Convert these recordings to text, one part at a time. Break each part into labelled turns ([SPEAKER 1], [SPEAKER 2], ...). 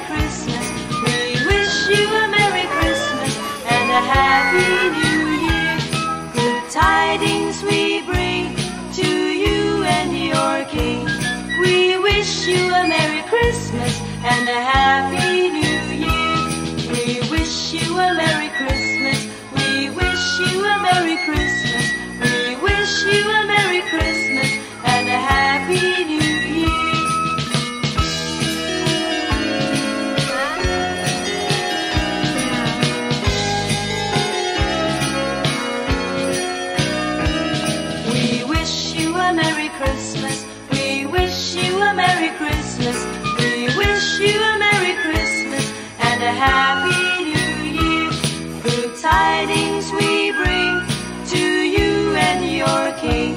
[SPEAKER 1] Christmas. We wish you a Merry Christmas and a Happy New Year. Good tidings we bring to you and your King. We wish you a Merry Christmas and a Happy New Year. We wish you a Merry Christmas. We wish you a Merry Christmas. We wish you a Merry Christmas and a Happy New Year. We wish you a Merry Christmas. We wish you a Merry Christmas. We wish you a Merry Christmas and a Happy New Year. Good tidings we bring to you and your King.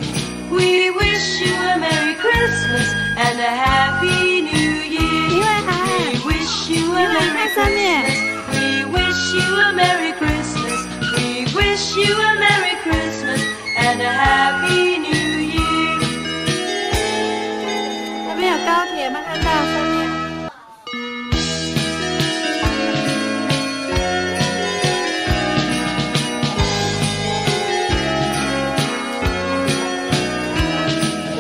[SPEAKER 1] We wish you a Merry Christmas and a Happy New Year. We wish you a Merry Christmas. We wish you a Merry Christmas. We wish you a Merry Christmas and a Happy New Year.
[SPEAKER 2] 那边有高铁吗？看到上面。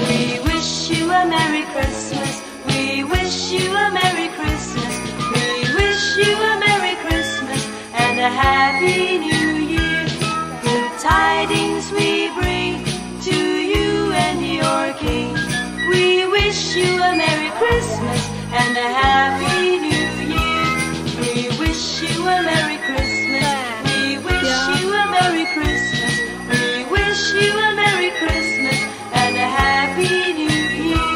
[SPEAKER 1] We wish you a Merry Christmas. We wish you a Merry Christmas. We wish you a Merry Christmas and a Happy New Year. Good tidings we bring to you and your King. We wish you a Merry Christmas and a Happy New Year. We wish you a Merry Christmas. We wish you a Merry Christmas. We wish you a Merry Christmas and a Happy New Year.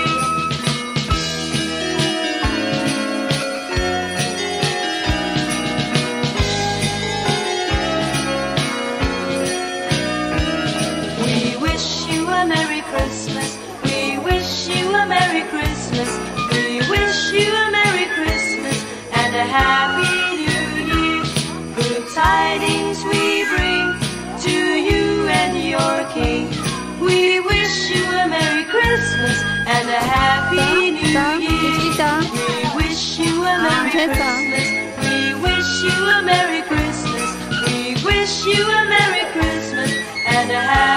[SPEAKER 1] We wish you a Merry Christmas. We wish you a Merry Christmas. We wish you a Merry Christmas and a Happy New Year. Good tidings we bring to you and your King. We wish you a Merry Christmas and a Happy New Year. We wish you a Merry Christmas. We wish you a Merry Christmas. We wish you a Merry Christmas and a Happy